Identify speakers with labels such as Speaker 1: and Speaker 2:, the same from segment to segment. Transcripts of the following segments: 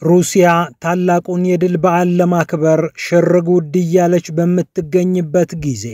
Speaker 1: ሩሲያ ታላቁን የድል በዓል ለማክበር ሽርጉድ እያለች በምትገኝበት ጊዜ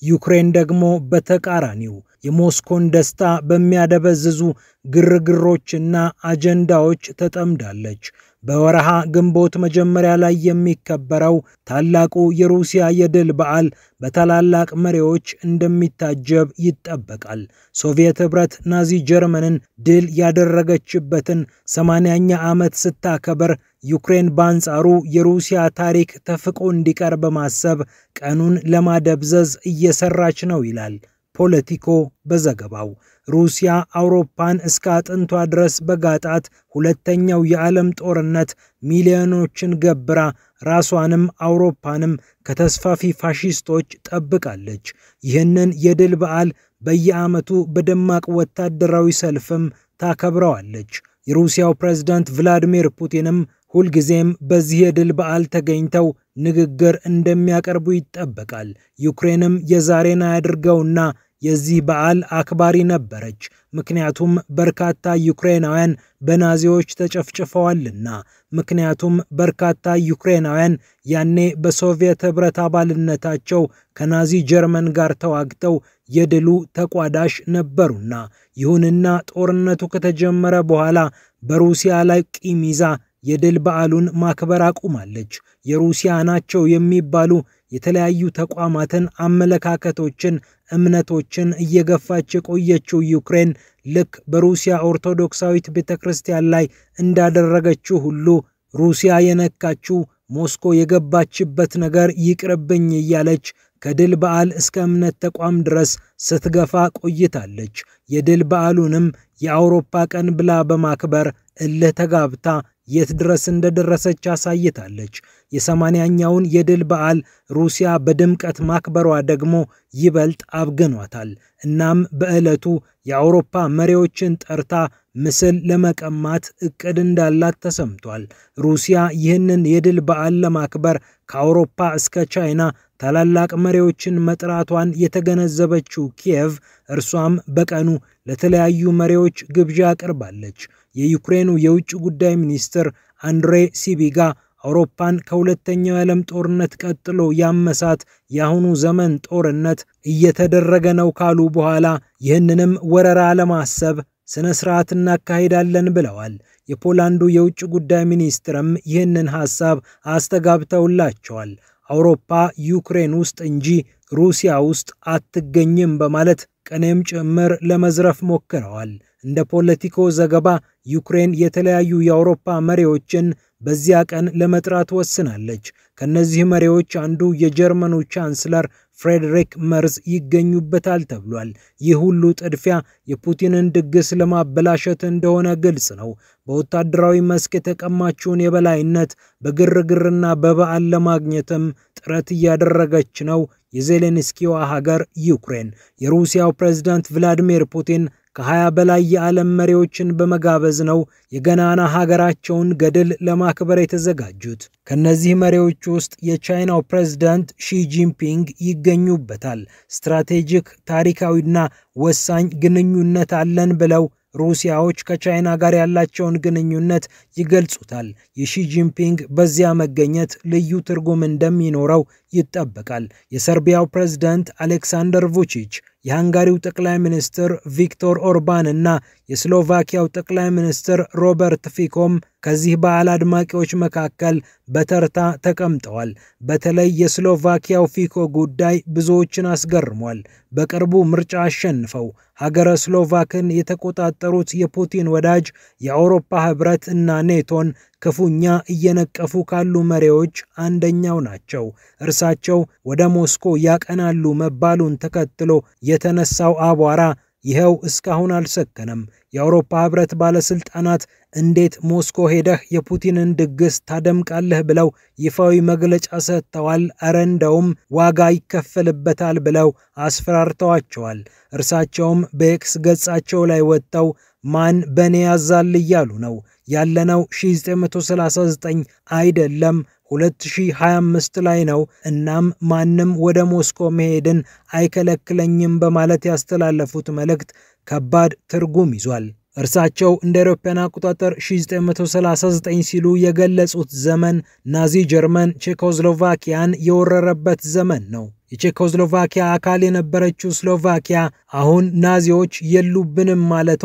Speaker 1: ዩክሬን ደግሞ በተቃራኒው የሞስኮን ደስታ በሚያደበዝዙ ግርግሮችና አጀንዳዎች ተጠምዳለች። በወረሃ ግንቦት መጀመሪያ ላይ የሚከበረው ታላቁ የሩሲያ የድል በዓል በታላላቅ መሪዎች እንደሚታጀብ ይጠበቃል። ሶቪየት ህብረት ናዚ ጀርመንን ድል ያደረገችበትን 80ኛ ዓመት ስታከብር ዩክሬን በአንጻሩ የሩሲያ ታሪክ ተፍቆ እንዲቀር በማሰብ ቀኑን ለማደብዘዝ እየሰራች ነው ይላል ፖለቲኮ በዘገባው። ሩሲያ አውሮፓን እስከ አጥንቷ ድረስ በጋጣት ሁለተኛው የዓለም ጦርነት ሚሊዮኖችን ገብራ ራሷንም አውሮፓንም ከተስፋፊ ፋሺስቶች ጠብቃለች። ይህንን የድል በዓል በየዓመቱ በደማቅ ወታደራዊ ሰልፍም ታከብረዋለች። የሩሲያው ፕሬዝዳንት ቭላዲሚር ፑቲንም ሁልጊዜም በዚህ የድል በዓል ተገኝተው ንግግር እንደሚያቀርቡ ይጠበቃል። ዩክሬንም የዛሬን አያድርገውና የዚህ በዓል አክባሪ ነበረች። ምክንያቱም በርካታ ዩክሬናውያን በናዚዎች ተጨፍጭፈዋልና። ምክንያቱም በርካታ ዩክሬናውያን ያኔ በሶቪየት ህብረት አባልነታቸው ከናዚ ጀርመን ጋር ተዋግተው የድሉ ተቋዳሽ ነበሩና። ይሁንና ጦርነቱ ከተጀመረ በኋላ በሩሲያ ላይ ቂም ይዛ የድል በዓሉን ማክበር አቁማለች። የሩሲያ ናቸው የሚባሉ የተለያዩ ተቋማትን፣ አመለካከቶችን፣ እምነቶችን እየገፋች የቆየችው ዩክሬን ልክ በሩሲያ ኦርቶዶክሳዊት ቤተክርስቲያን ላይ እንዳደረገችው ሁሉ ሩሲያ የነካችው ሞስኮ የገባችበት ነገር ይቅርብኝ እያለች ከድል በዓል እስከ እምነት ተቋም ድረስ ስትገፋ ቆይታለች። የድል በዓሉንም የአውሮፓ ቀን ብላ በማክበር እልህ ተጋብታ የት ድረስ እንደደረሰች አሳይታለች። የ80ኛውን የድል በዓል ሩሲያ በድምቀት ማክበሯ ደግሞ ይበልጥ አብግኗታል። እናም በዕለቱ የአውሮፓ መሪዎችን ጠርታ ምስል ለመቀማት እቅድ እንዳላት ተሰምቷል። ሩሲያ ይህንን የድል በዓል ለማክበር ከአውሮፓ እስከ ቻይና ታላላቅ መሪዎችን መጥራቷን የተገነዘበችው ኪየቭ እርሷም በቀኑ ለተለያዩ መሪዎች ግብዣ አቅርባለች። የዩክሬኑ የውጭ ጉዳይ ሚኒስትር አንድሬ ሲቢጋ አውሮፓን ከሁለተኛው የዓለም ጦርነት ቀጥሎ ያመሳት የአሁኑ ዘመን ጦርነት እየተደረገ ነው ካሉ በኋላ ይህንንም ወረራ ለማሰብ ስነ ስርዓት እናካሂዳለን ብለዋል። የፖላንዱ የውጭ ጉዳይ ሚኒስትርም ይህንን ሐሳብ አስተጋብተውላቸዋል። አውሮፓ ዩክሬን ውስጥ እንጂ ሩሲያ ውስጥ አትገኝም በማለት ቀኔም ጭምር ለመዝረፍ ሞክረዋል። እንደ ፖለቲኮ ዘገባ ዩክሬን የተለያዩ የአውሮፓ መሪዎችን በዚያ ቀን ለመጥራት ወስናለች። ከነዚህ መሪዎች አንዱ የጀርመኑ ቻንስለር ፍሬድሪክ መርዝ ይገኙበታል ተብሏል። ይህ ሁሉ ጥድፊያ የፑቲንን ድግስ ለማበላሸት እንደሆነ ግልጽ ነው። በወታደራዊ መስክ የተቀማችውን የበላይነት በግርግርና በበዓል ለማግኘትም ጥረት እያደረገች ነው የዜሌንስኪዋ ሀገር ዩክሬን። የሩሲያው ፕሬዝዳንት ቭላዲሚር ፑቲን ከ20 በላይ የዓለም መሪዎችን በመጋበዝ ነው የገናና ሀገራቸውን ገድል ለማክበር የተዘጋጁት። ከነዚህ መሪዎች ውስጥ የቻይናው ፕሬዝዳንት ሺ ጂንፒንግ ይገኙበታል። ስትራቴጂክ፣ ታሪካዊና ወሳኝ ግንኙነት አለን ብለው ሩሲያዎች ከቻይና ጋር ያላቸውን ግንኙነት ይገልጹታል። የሺ ጂንፒንግ በዚያ መገኘት ልዩ ትርጉም እንደሚኖረው ይጠበቃል። የሰርቢያው ፕሬዝዳንት አሌክሳንደር vučić፣ የሃንጋሪው ጠቅላይ ሚኒስትር ቪክቶር ኦርባን እና የስሎቫኪያው ጠቅላይ ሚኒስትር ሮበርት ፊኮም ከዚህ በዓል አድማቂዎች መካከል በተርታ ተቀምጠዋል። በተለይ የስሎቫኪያው ፊኮ ጉዳይ ብዙዎችን አስገርሟል። በቅርቡ ምርጫ አሸንፈው ሀገረ ስሎቫክን የተቆጣጠሩት የፑቲን ወዳጅ የአውሮፓ ህብረት እና ኔቶን ክፉኛ እየነቀፉ ካሉ መሪዎች አንደኛው ናቸው። እርሳቸው ወደ ሞስኮ ያቀናሉ መባሉን ተከትሎ የተነሳው አቧራ ይኸው እስካሁን አልሰከነም። የአውሮፓ ህብረት ባለስልጣናት እንዴት ሞስኮ ሄደህ የፑቲንን ድግስ ታደምቃለህ ብለው ይፋዊ መግለጫ ሰጥተዋል። እረ እንደውም ዋጋ ይከፈልበታል ብለው አስፈራርተዋቸዋል። እርሳቸውም በኤክስ ገጻቸው ላይ ወጥተው ማን በኔ ያዛል እያሉ ነው። ያለነው 1939 አይደለም 2025 ላይ ነው። እናም ማንም ወደ ሞስኮ መሄድን አይከለክለኝም በማለት ያስተላለፉት መልእክት ከባድ ትርጉም ይዟል። እርሳቸው እንደ አውሮፓውያን አቆጣጠር 1939 ሲሉ የገለጹት ዘመን ናዚ ጀርመን ቼኮስሎቫኪያን የወረረበት ዘመን ነው። የቼኮስሎቫኪያ አካል የነበረችው ስሎቫኪያ አሁን ናዚዎች የሉብንም ማለቷ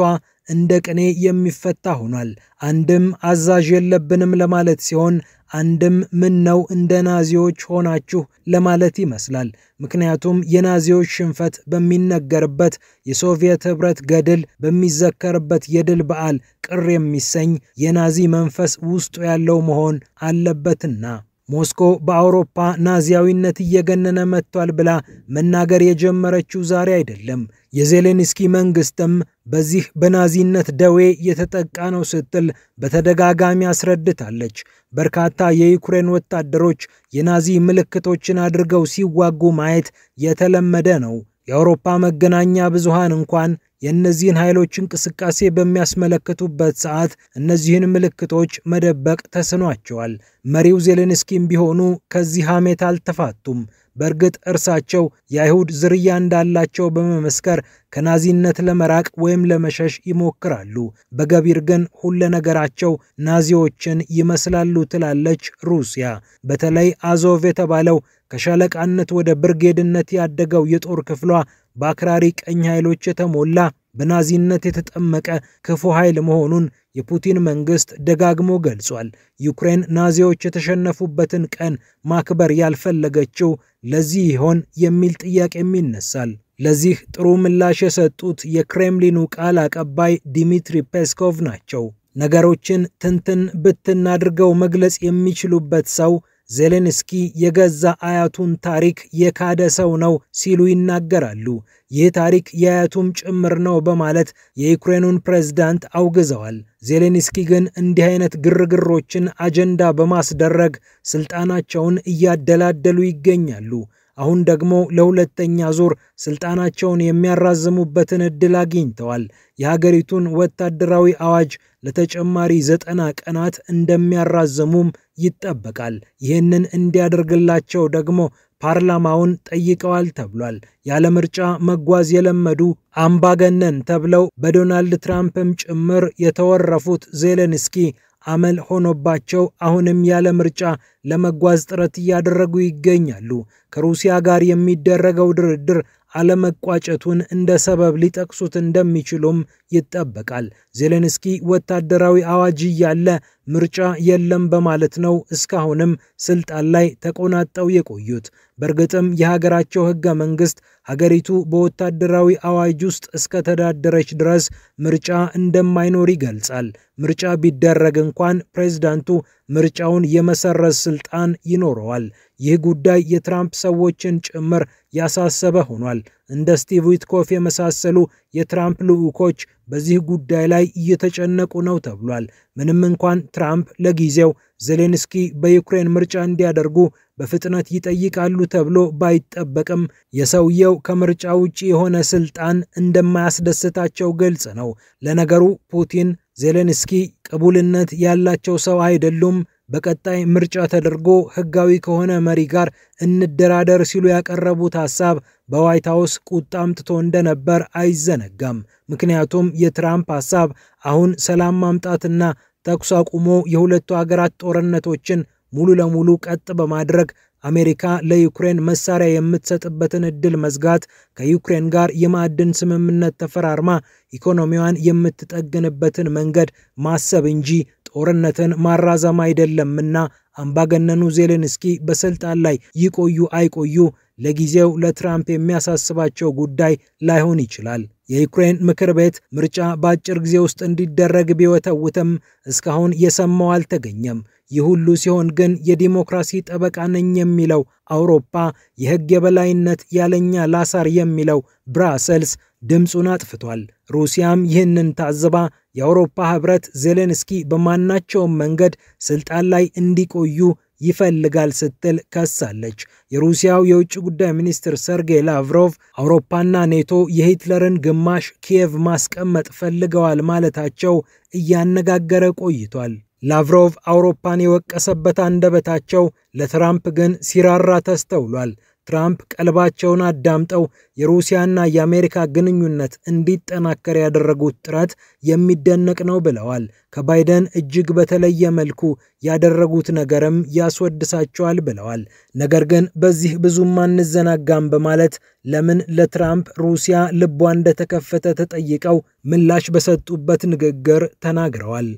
Speaker 1: እንደ ቅኔ የሚፈታ ሆኗል። አንድም አዛዥ የለብንም ለማለት ሲሆን አንድም ምን ነው እንደ ናዚዎች ሆናችሁ ለማለት ይመስላል። ምክንያቱም የናዚዎች ሽንፈት በሚነገርበት የሶቪየት ህብረት ገድል በሚዘከርበት የድል በዓል ቅር የሚሰኝ የናዚ መንፈስ ውስጡ ያለው መሆን አለበትና። ሞስኮ በአውሮፓ ናዚያዊነት እየገነነ መጥቷል ብላ መናገር የጀመረችው ዛሬ አይደለም። የዜሌንስኪ መንግስትም በዚህ በናዚነት ደዌ የተጠቃ ነው ስትል በተደጋጋሚ አስረድታለች። በርካታ የዩክሬን ወታደሮች የናዚ ምልክቶችን አድርገው ሲዋጉ ማየት የተለመደ ነው። የአውሮፓ መገናኛ ብዙሃን እንኳን የእነዚህን ኃይሎች እንቅስቃሴ በሚያስመለክቱበት ሰዓት እነዚህን ምልክቶች መደበቅ ተስኗቸዋል። መሪው ዜሌንስኪም ቢሆኑ ከዚህ ሐሜት አልተፋቱም። በእርግጥ እርሳቸው የአይሁድ ዝርያ እንዳላቸው በመመስከር ከናዚነት ለመራቅ ወይም ለመሸሽ ይሞክራሉ። በገቢር ግን ሁለ ነገራቸው ናዚዎችን ይመስላሉ ትላለች ሩሲያ። በተለይ አዞቭ የተባለው ከሻለቃነት ወደ ብርጌድነት ያደገው የጦር ክፍሏ በአክራሪ ቀኝ ኃይሎች የተሞላ በናዚነት የተጠመቀ ክፉ ኃይል መሆኑን የፑቲን መንግስት ደጋግሞ ገልጿል። ዩክሬን ናዚዎች የተሸነፉበትን ቀን ማክበር ያልፈለገችው ለዚህ ይሆን የሚል ጥያቄም ይነሳል። ለዚህ ጥሩ ምላሽ የሰጡት የክሬምሊኑ ቃል አቀባይ ዲሚትሪ ፔስኮቭ ናቸው። ነገሮችን ትንትን ብትን አድርገው መግለጽ የሚችሉበት ሰው ዜሌንስኪ የገዛ አያቱን ታሪክ የካደ ሰው ነው ሲሉ ይናገራሉ። ይህ ታሪክ የአያቱም ጭምር ነው በማለት የዩክሬኑን ፕሬዝዳንት አውግዘዋል። ዜሌንስኪ ግን እንዲህ አይነት ግርግሮችን አጀንዳ በማስደረግ ስልጣናቸውን እያደላደሉ ይገኛሉ። አሁን ደግሞ ለሁለተኛ ዙር ስልጣናቸውን የሚያራዝሙበትን እድል አግኝተዋል። የሀገሪቱን ወታደራዊ አዋጅ ለተጨማሪ 90 ቀናት እንደሚያራዝሙም ይጠበቃል። ይህንን እንዲያደርግላቸው ደግሞ ፓርላማውን ጠይቀዋል ተብሏል። ያለ ምርጫ መጓዝ የለመዱ አምባገነን ተብለው በዶናልድ ትራምፕም ጭምር የተወረፉት ዜሌንስኪ አመል ሆኖባቸው አሁንም ያለ ምርጫ ለመጓዝ ጥረት እያደረጉ ይገኛሉ። ከሩሲያ ጋር የሚደረገው ድርድር አለመቋጨቱን እንደ ሰበብ ሊጠቅሱት እንደሚችሉም ይጠበቃል። ዜሌንስኪ ወታደራዊ አዋጅ ያለ ምርጫ የለም በማለት ነው እስካሁንም ስልጣን ላይ ተቆናጠው የቆዩት። በእርግጥም የሀገራቸው ህገ መንግስት ሀገሪቱ በወታደራዊ አዋጅ ውስጥ እስከተዳደረች ድረስ ምርጫ እንደማይኖር ይገልጻል። ምርጫ ቢደረግ እንኳን ፕሬዝዳንቱ ምርጫውን የመሰረዝ ስልጣን ይኖረዋል። ይህ ጉዳይ የትራምፕ ሰዎችን ጭምር ያሳሰበ ሆኗል። እንደ ስቲቭ ዊትኮፍ የመሳሰሉ የትራምፕ ልዑኮች በዚህ ጉዳይ ላይ እየተጨነቁ ነው ተብሏል። ምንም እንኳን ትራምፕ ለጊዜው ዜሌንስኪ በዩክሬን ምርጫ እንዲያደርጉ በፍጥነት ይጠይቃሉ ተብሎ ባይጠበቅም የሰውየው ከምርጫ ውጪ የሆነ ስልጣን እንደማያስደስታቸው ግልጽ ነው። ለነገሩ ፑቲን ዜሌንስኪ ቅቡልነት ያላቸው ሰው አይደሉም፣ በቀጣይ ምርጫ ተደርጎ ህጋዊ ከሆነ መሪ ጋር እንደራደር ሲሉ ያቀረቡት ሐሳብ በዋይት ሃውስ ቁጣ አምጥቶ እንደነበር አይዘነጋም። ምክንያቱም የትራምፕ ሐሳብ አሁን ሰላም ማምጣትና ተኩስ አቁሞ የሁለቱ ሀገራት ጦርነቶችን ሙሉ ለሙሉ ቀጥ በማድረግ አሜሪካ ለዩክሬን መሳሪያ የምትሰጥበትን እድል መዝጋት፣ ከዩክሬን ጋር የማዕድን ስምምነት ተፈራርማ ኢኮኖሚዋን የምትጠግንበትን መንገድ ማሰብ እንጂ ጦርነትን ማራዘም አይደለምና አምባገነኑ ዜሌንስኪ በስልጣን ላይ ይቆዩ አይቆዩ ለጊዜው ለትራምፕ የሚያሳስባቸው ጉዳይ ላይሆን ይችላል። የዩክሬን ምክር ቤት ምርጫ በአጭር ጊዜ ውስጥ እንዲደረግ ቢወተውትም እስካሁን የሰማው አልተገኘም። ይህ ሁሉ ሲሆን ግን የዲሞክራሲ ጠበቃ ነኝ የሚለው አውሮፓ፣ የህግ የበላይነት ያለኛ ላሳር የሚለው ብራሰልስ ድምፁን አጥፍቷል። ሩሲያም ይህንን ታዝባ የአውሮፓ ህብረት ዜሌንስኪ በማናቸውም መንገድ ስልጣን ላይ እንዲቆዩ ይፈልጋል ስትል ከሳለች። የሩሲያው የውጭ ጉዳይ ሚኒስትር ሰርጌይ ላቭሮቭ አውሮፓና ኔቶ የሂትለርን ግማሽ ኪየቭ ማስቀመጥ ፈልገዋል ማለታቸው እያነጋገረ ቆይቷል። ላቭሮቭ አውሮፓን የወቀሰበት አንደበታቸው ለትራምፕ ግን ሲራራ ተስተውሏል። ትራምፕ ቀልባቸውን አዳምጠው የሩሲያና የአሜሪካ ግንኙነት እንዲጠናከር ያደረጉት ጥረት የሚደነቅ ነው ብለዋል። ከባይደን እጅግ በተለየ መልኩ ያደረጉት ነገርም ያስወድሳቸዋል ብለዋል። ነገር ግን በዚህ ብዙም አንዘናጋም በማለት ለምን ለትራምፕ ሩሲያ ልቧ እንደተከፈተ ተጠይቀው ምላሽ በሰጡበት ንግግር ተናግረዋል።